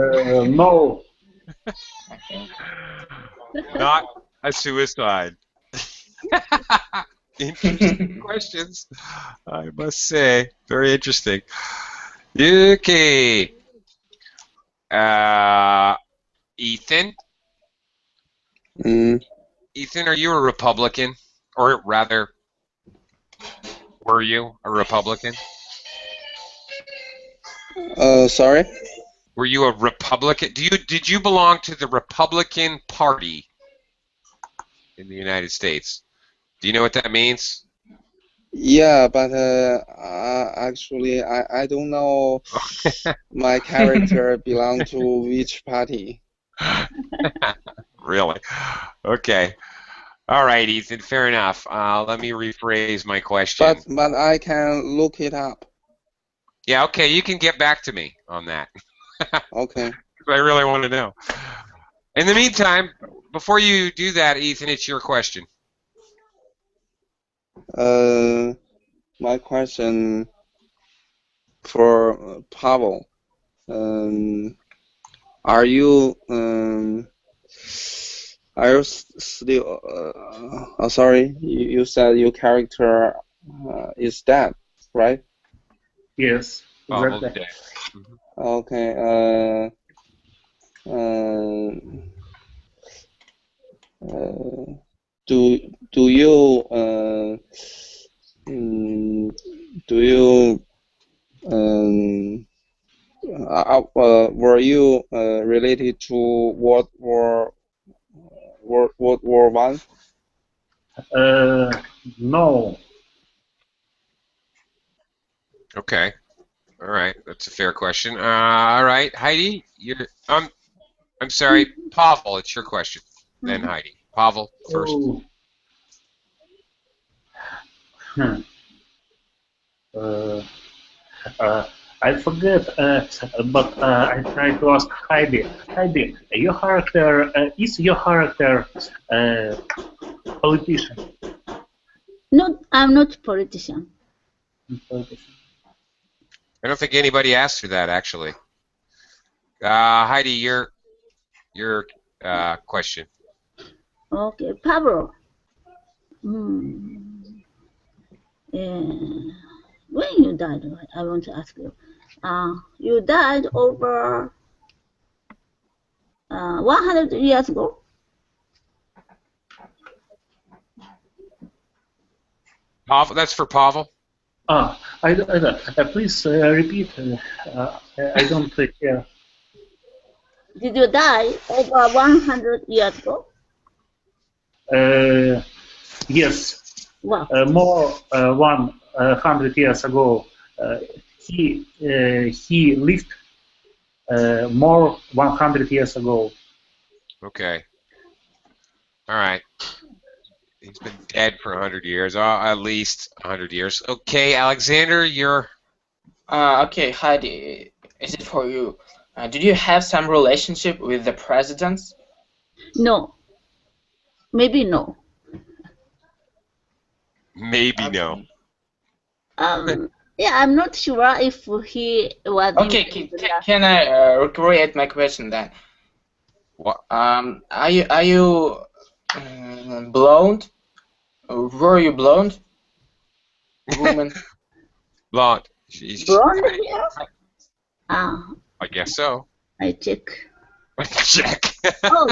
Speaker 2: No.
Speaker 4: Okay.
Speaker 1: Not a suicide. Interesting questions, I must say. Very interesting. Okay. Ethan? Ethan, are you a Republican? Or rather, were you a Republican?
Speaker 5: Sorry?
Speaker 1: Were you a Republican? Did you belong to the Republican Party in the United States? Do you know what that means?
Speaker 5: Yeah, but actually, I don't know my character belong to which party.
Speaker 1: Really? Okay. All right, Ethan. Fair enough. Let me rephrase my question.
Speaker 5: But I can look it up.
Speaker 1: Yeah. Okay. You can get back to me on that.
Speaker 5: Okay.
Speaker 1: I really want to know. In the meantime, before you do that, Ethan, it's your question.
Speaker 5: My question for Pavel. Are you still? Sorry, you said your character is dead, right?
Speaker 2: Yes.
Speaker 1: Pavel's
Speaker 2: Exactly.
Speaker 1: dead. Mhm.
Speaker 5: Okay. Do you were you related to World War One?
Speaker 2: No.
Speaker 1: Okay. All right. That's a fair question. All right, Heidi. I'm sorry, Pavel. It's your question. Then Heidi. Pavel first.
Speaker 2: Oh. I forget, but I try to ask Heidi. Heidi, is your character politician?
Speaker 3: I'm not a politician.
Speaker 1: I don't think anybody asked for that actually. Heidi, your question.
Speaker 3: Okay, Pablo. When you died, I want to ask you. You died over 100 years ago?
Speaker 1: Pavel, that's for Pavel.
Speaker 2: Please repeat. I don't hear.
Speaker 3: Did you die over 100 years ago?
Speaker 2: Yes.
Speaker 3: Wow.
Speaker 2: More 100 years ago, he lived more 100 years ago.
Speaker 1: Okay. All right. He's been dead for 100 years, at least 100 years. Okay, Alexander, you're...
Speaker 4: Okay, Heidi, is it for you? Did you have some relationship with the presidents?
Speaker 3: No. Maybe no.
Speaker 1: Maybe no.
Speaker 4: Okay.
Speaker 3: Yeah, I'm not sure if he was.
Speaker 4: Okay, can I recreate my question then?
Speaker 1: What?
Speaker 4: Are you blonde? Were you blonde, woman?
Speaker 1: Blonde.
Speaker 3: Blonde hair? Ah,
Speaker 1: I guess so.
Speaker 3: I check.
Speaker 1: Check.
Speaker 3: Oh,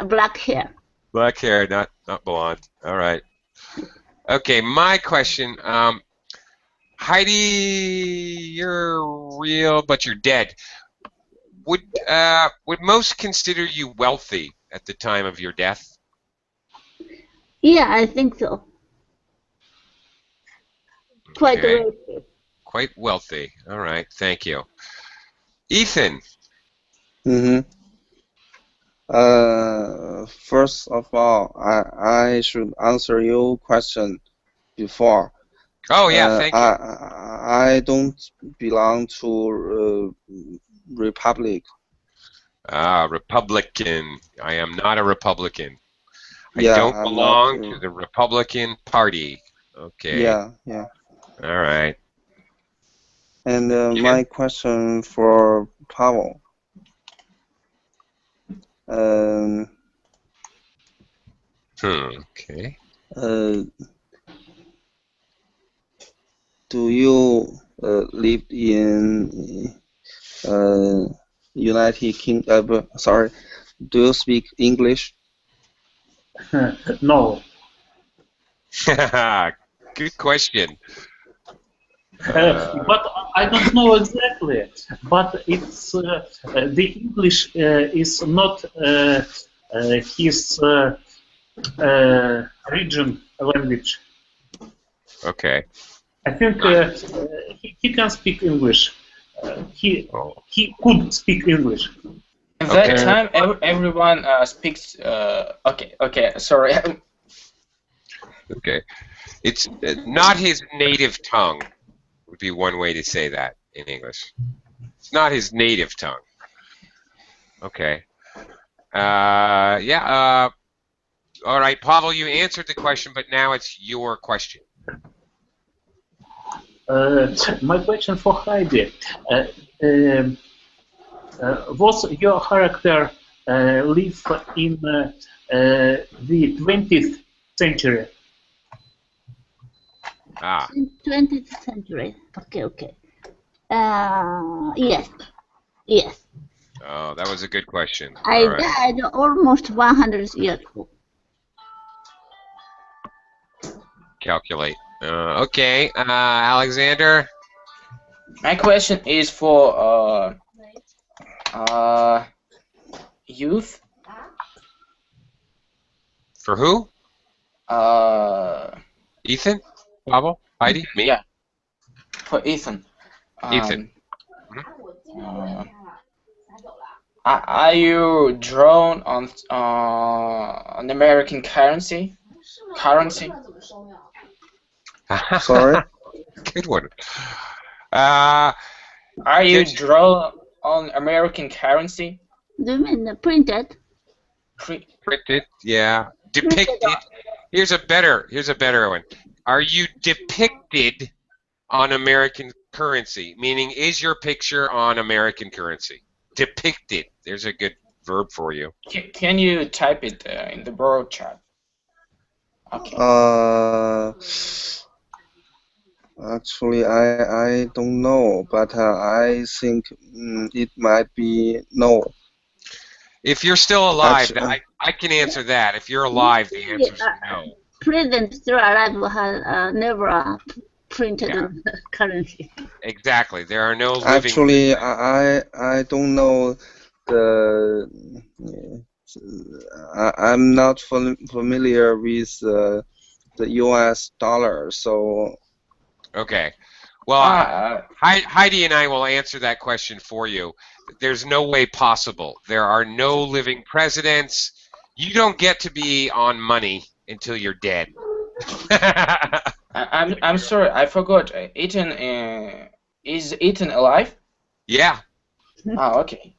Speaker 3: black hair.
Speaker 1: Black hair, not blonde. All right. Okay, my question. Heidi, you're real, but you're dead. Would most consider you wealthy at the time of your death?
Speaker 3: Yeah, I think so. Quite
Speaker 1: Okay.
Speaker 3: wealthy.
Speaker 1: Quite wealthy. All right. Thank you. Ethan.
Speaker 5: First of all, I should answer your question before.
Speaker 1: Oh yeah, thank you.
Speaker 5: I don't belong to Republic.
Speaker 1: Republican. I am not a Republican.
Speaker 5: Yeah,
Speaker 1: I don't
Speaker 5: I'm
Speaker 1: belong
Speaker 5: not,
Speaker 1: to the Republican Party. Okay.
Speaker 5: Yeah.
Speaker 1: All right.
Speaker 5: And
Speaker 1: Yeah.
Speaker 5: my question for Pavel.
Speaker 1: Okay.
Speaker 5: Do you live in United Kingdom? Sorry. Do you speak English?
Speaker 2: No.
Speaker 1: Good question.
Speaker 2: But I don't know exactly. But it's the English is not his region language.
Speaker 1: Okay.
Speaker 2: I think he can speak English. He could speak English.
Speaker 4: At that time, everyone speaks. Okay. Sorry.
Speaker 1: Okay. It's not his native tongue, would be one way to say that in English. It's not his native tongue. Okay. Yeah. All right, Pavel, you answered the question, but now it's your question.
Speaker 2: My question for Heidi. Was your character live in the 20th century?
Speaker 3: 20th century. Okay. Yes.
Speaker 1: Oh, that was a good question.
Speaker 3: I
Speaker 1: All right.
Speaker 3: died almost 100 years ago.
Speaker 1: Calculate. Okay, Alexander.
Speaker 4: My question is for youth.
Speaker 1: For who?
Speaker 4: Ethan?
Speaker 1: Pavel? Heidi? Me?
Speaker 4: Yeah. For Ethan.
Speaker 1: Ethan.
Speaker 4: Are you drawn on American currency?
Speaker 5: Sorry?
Speaker 1: Good one.
Speaker 4: Are you drawn on American currency?
Speaker 3: Do you mean printed?
Speaker 1: Printed, yeah. Depicted. Here's a better one. Are you depicted on American currency? Meaning, is your picture on American currency? Depicted. There's a good verb for you.
Speaker 4: Can you type it in the broad chat? Okay.
Speaker 5: Actually, I don't know, but I think it might be no.
Speaker 1: If you're still alive, I can answer that. If you're alive, the answer is no.
Speaker 3: President still alive has never printed currency.
Speaker 1: Exactly. There are no living.
Speaker 5: Actually, I don't know the. I'm not familiar with the U.S. dollar, so.
Speaker 1: Okay. Well,
Speaker 4: Ah,
Speaker 1: Heidi and I will answer that question for you. There's no way possible. There are no living presidents. You don't get to be on money until you're dead.
Speaker 4: I'm sorry, I forgot. Ethan is Ethan alive?
Speaker 1: Yeah,
Speaker 4: Ah, okay.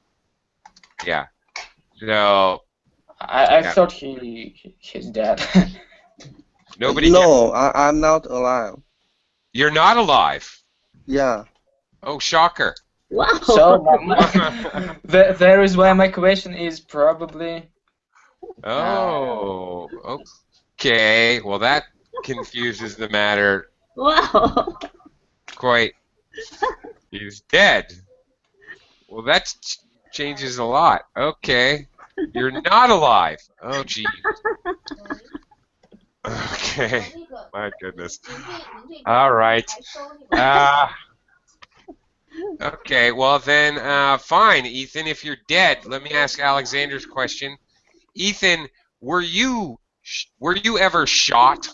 Speaker 1: yeah. So,
Speaker 4: I
Speaker 1: yeah,
Speaker 4: thought he's dead.
Speaker 1: nobody gets.
Speaker 5: No, I'm not alive.
Speaker 1: You're not alive.
Speaker 5: Yeah.
Speaker 1: Oh, shocker.
Speaker 3: Wow.
Speaker 4: So there is why my question is probably.
Speaker 1: Oh, okay. Well, that confuses the matter
Speaker 3: Wow.
Speaker 1: quite. He's dead. Well, that changes a lot. Okay. You're not alive. Oh, geez. Okay. My goodness. All right. Okay. Well, then, fine, Ethan. If you're dead, let me ask Alexander's question. Ethan, were you ever shot?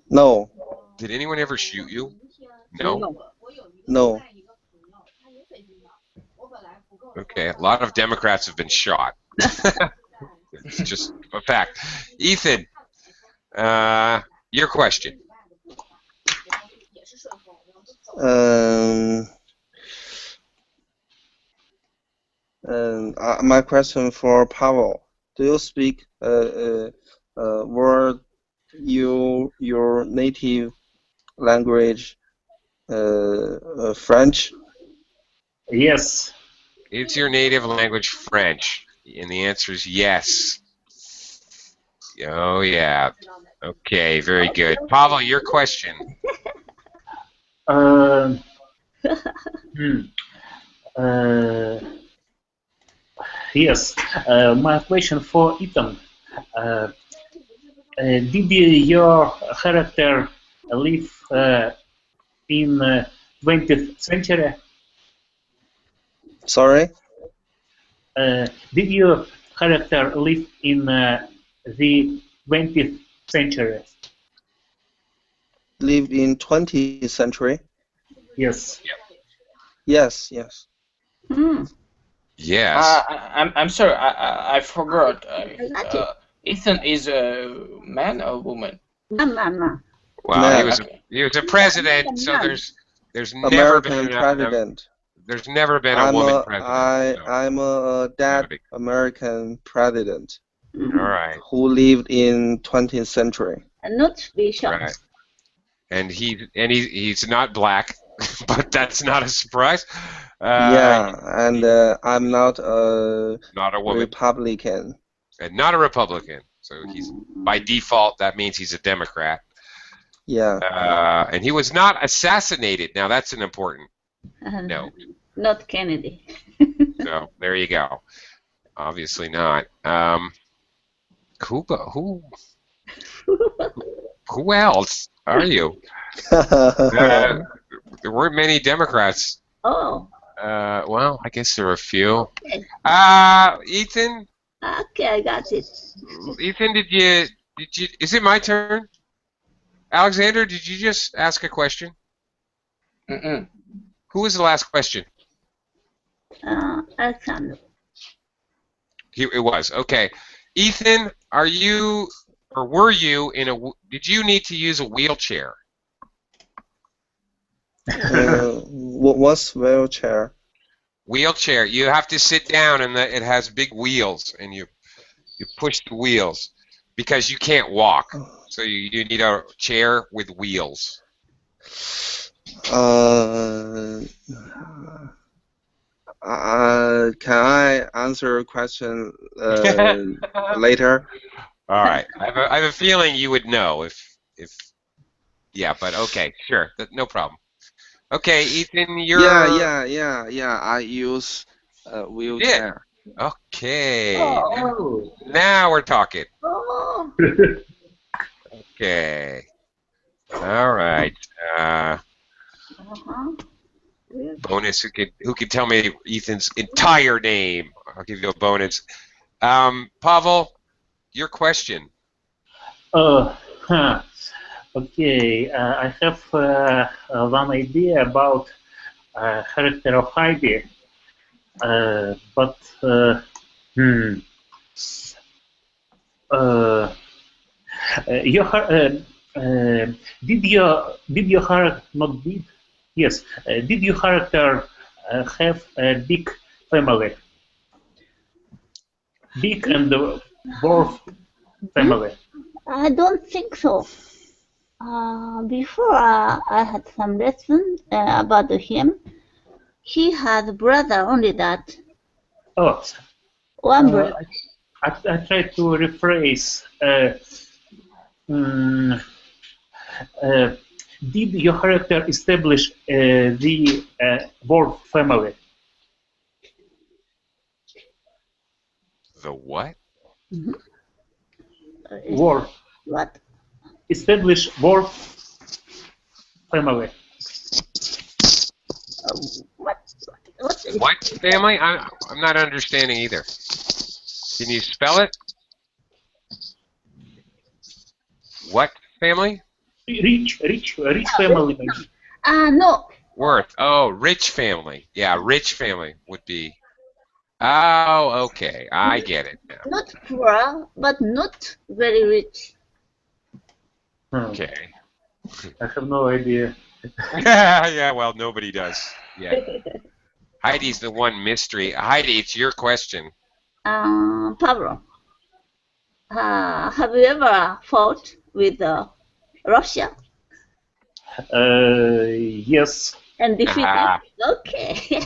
Speaker 5: No.
Speaker 1: Did anyone ever shoot you? No.
Speaker 5: No.
Speaker 1: Okay. A lot of Democrats have been shot. It's just a fact. Ethan, your question.
Speaker 5: Um. My question for Pavel. Do you speak word your native language French?
Speaker 2: Yes.
Speaker 1: Is your native language French? And the answer is yes. Oh, yeah. Okay, very good. Pavel, your question.
Speaker 2: Uh, hmm. Uh, yes. My question for Ethan. Did your character live in 20th century?
Speaker 5: Sorry?
Speaker 2: Did your character live in the 20th century?
Speaker 5: Live in 20th century?
Speaker 2: Yes.
Speaker 5: Yes, yes.
Speaker 3: Hmm.
Speaker 1: Yes.
Speaker 4: I'm sorry, I forgot.
Speaker 3: Got it.
Speaker 4: Ethan is a man or woman?
Speaker 3: Mama.
Speaker 1: Well,
Speaker 5: Man.
Speaker 4: Okay.
Speaker 1: he was a president, so there's never
Speaker 5: American
Speaker 1: been
Speaker 5: president.
Speaker 1: there's never been a woman president. So
Speaker 5: I'm a
Speaker 1: not
Speaker 5: dead
Speaker 1: a big.
Speaker 5: American president
Speaker 1: All right,
Speaker 5: who lived in 20th century.
Speaker 3: Not be shot.
Speaker 1: right. And he's not black, but that's not a surprise.
Speaker 5: Yeah, and I'm not a
Speaker 1: Not a woman,
Speaker 5: Republican.
Speaker 1: and not a Republican. So he's by default that means he's a Democrat.
Speaker 5: Yeah.
Speaker 1: And he was not assassinated. Now that's an important note.
Speaker 3: Not Kennedy.
Speaker 1: So there you go. Obviously not. Who else are you? There weren't many Democrats.
Speaker 3: Oh,
Speaker 1: Well, I guess there are a few.
Speaker 3: okay.
Speaker 1: Ethan,
Speaker 3: Okay, I got it.
Speaker 1: Ethan, did you? Is it my turn? Alexander, did you just ask a question?
Speaker 4: Mm-mm.
Speaker 1: Who was the last question?
Speaker 3: Alexander.
Speaker 1: It was. Okay. Ethan, are you or were you in a? Did you need to use a wheelchair?
Speaker 5: What's wheelchair?
Speaker 1: Wheelchair. You have to sit down, and it has big wheels, and you push the wheels because you can't walk. So you need a chair with wheels.
Speaker 5: Can I answer a question later?
Speaker 1: All right. I have a feeling you would know if yeah, but okay, sure, no problem. Okay, Ethan, you're
Speaker 5: Yeah. I use a wheelchair.
Speaker 1: okay.
Speaker 2: Oh.
Speaker 1: Now we're talking.
Speaker 3: Oh,
Speaker 1: Okay. All right.
Speaker 3: uh-huh.
Speaker 1: Bonus. Who can tell me Ethan's entire name? I'll give you a bonus. Pavel, your question.
Speaker 2: Huh. Okay, I have one idea about character of Heidi, but hmm, uh, your did your character not did yes did your character have a big family, big and dwarf family?
Speaker 3: I don't think so. Before I had some lessons about him. He has a brother only that.
Speaker 2: Oh,
Speaker 3: One brother.
Speaker 2: I try to rephrase. Mm, uh, did your character establish the dwarf family?
Speaker 1: The what?
Speaker 3: Mhm.
Speaker 2: Dwarf.
Speaker 3: What?
Speaker 2: Establish dwarf family.
Speaker 3: What? What is
Speaker 1: What family? I'm not understanding either. Can you spell it? What family?
Speaker 2: Rich family. Maybe.
Speaker 3: No,
Speaker 1: Worth. Oh, rich family. Yeah, rich family would be. Oh, okay. I get it now.
Speaker 3: not poor, but not very rich.
Speaker 1: Okay.
Speaker 2: I have no idea.
Speaker 1: Yeah, well, nobody does yet. Heidi's the one mystery. Heidi, it's your question.
Speaker 3: Pablo, have you ever fought with Russia
Speaker 2: Yes.
Speaker 3: and defeated?
Speaker 1: Ah,
Speaker 3: Okay.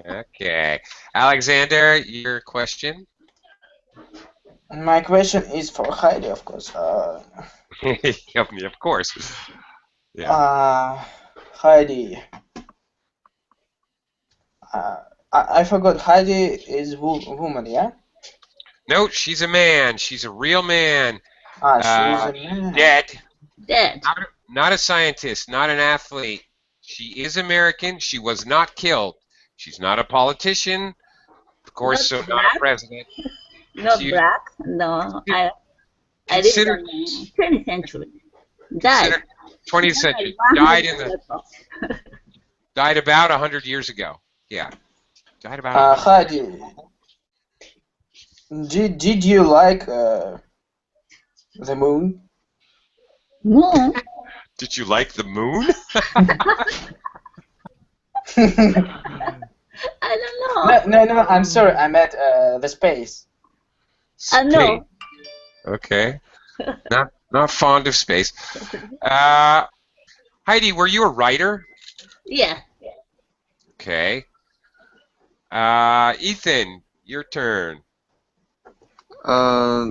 Speaker 1: okay. Alexander, your question?
Speaker 4: My question is for Heidi, of course.
Speaker 1: Of course. Yeah.
Speaker 4: Heidi. I forgot. Heidi is woman, yeah?
Speaker 1: No, she's a man. She's a real man.
Speaker 4: She's a man.
Speaker 1: Dead.
Speaker 3: Dead.
Speaker 1: Not a scientist, not an athlete. She is American. She was not killed. She's not a politician, of course,
Speaker 3: Not
Speaker 1: so not a
Speaker 3: black.
Speaker 1: president.
Speaker 3: Not
Speaker 1: She-
Speaker 3: black. No, I live
Speaker 1: Consider,
Speaker 3: in the 20th century. Died.
Speaker 1: consider 20th century. Died about 100 years ago. Yeah. Died about 100 years ago.
Speaker 4: Heidi, did you like the moon?
Speaker 3: Moon?
Speaker 1: Did you like the moon?
Speaker 3: I don't know.
Speaker 4: No, I'm sorry. I meant the space.
Speaker 3: No.
Speaker 1: Okay. Not fond of space. Heidi, were you a writer?
Speaker 3: Yeah.
Speaker 1: Okay. Ethan, your turn.
Speaker 5: I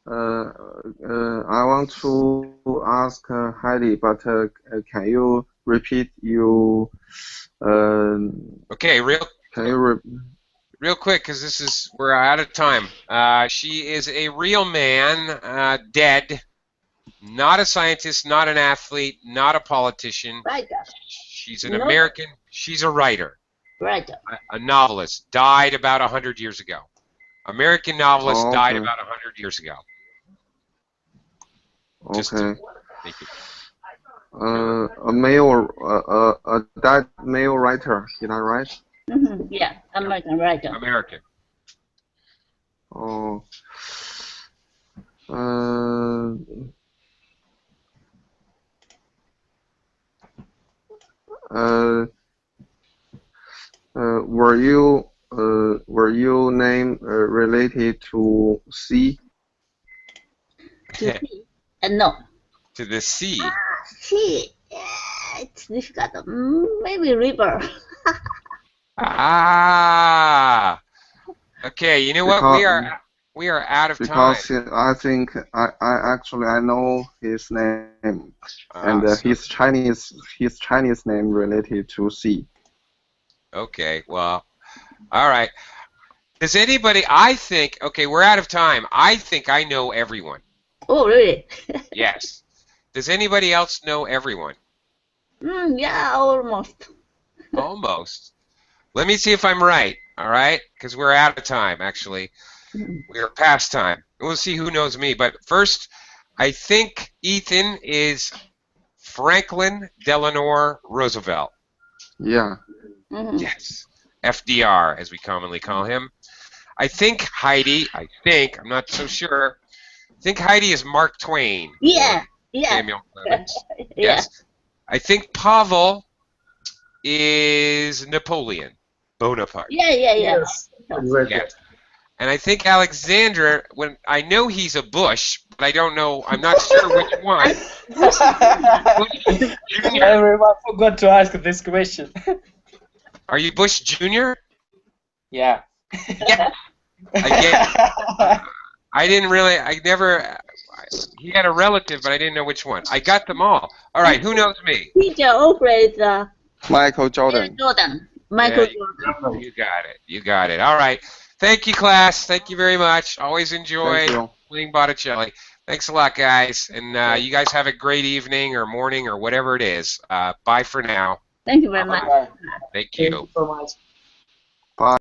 Speaker 5: want to ask Heidi, but can you repeat you?
Speaker 1: Okay,
Speaker 5: Can you
Speaker 1: real quick, because we're out of time. She is a real man, dead, not a scientist, not an athlete, not a politician.
Speaker 3: Writer.
Speaker 1: She's an American. She's a writer,
Speaker 3: Writer.
Speaker 1: a novelist. Died about 100 years ago. American novelist died
Speaker 5: okay.
Speaker 1: about 100 years ago.
Speaker 5: Okay.
Speaker 1: Thank you.
Speaker 5: A dead male writer. Is that right?
Speaker 3: Yeah, American writer.
Speaker 1: American.
Speaker 5: Oh. Were you name related to C?
Speaker 3: To see. No.
Speaker 1: To the sea.
Speaker 3: Sea. It's difficult. Maybe river.
Speaker 1: Ah. Okay. You know what? We are out of time.
Speaker 5: Because I think I know his name, and
Speaker 1: So-
Speaker 5: his Chinese name related to C.
Speaker 1: Okay. Well. All right. Does anybody? I think. Okay, we're out of time. I think I know everyone.
Speaker 3: Oh, really?
Speaker 1: Yes. Does anybody else know everyone?
Speaker 3: Yeah, almost.
Speaker 1: Almost. Let me see if I'm right. All right, because we're out of time. Actually, we're past time. We'll see who knows me. But first, I think Ethan is Franklin Delano Roosevelt.
Speaker 5: Yeah.
Speaker 3: Mhm.
Speaker 1: Yes. FDR, as we commonly call him. I think Heidi, I'm not so sure. I think Heidi is Mark Twain.
Speaker 3: Yeah,
Speaker 1: Or
Speaker 3: yeah,
Speaker 1: Samuel Clemens.
Speaker 3: yeah.
Speaker 1: Yes. I think Pavel is Napoleon Bonaparte.
Speaker 3: Yeah, yeah, yeah.
Speaker 2: Yes, exactly.
Speaker 1: Yes. And I think Alexander, when I know he's a Bush, but I don't know, I'm not sure which one. Bush Jr.?
Speaker 4: Everyone forgot to ask this question.
Speaker 1: Are you Bush Jr.?
Speaker 4: Yeah.
Speaker 1: Yes. I didn't really, he had a relative, but I didn't know which one. I got them all. All right, who knows me?
Speaker 3: Teacher always
Speaker 5: Michael Jordan.
Speaker 3: Jordan. Michael Jordan.
Speaker 1: You got it. You got it. All right. Thank you, class. Thank you very much. Always enjoy
Speaker 5: Thank you.
Speaker 1: playing Boticelli. Thanks a lot, guys. And you guys have a great evening or morning or whatever it is. Bye for now.
Speaker 3: Thank you very much.
Speaker 4: Bye.
Speaker 1: Thank
Speaker 2: Thank
Speaker 1: you.
Speaker 2: you so much.
Speaker 5: Bye.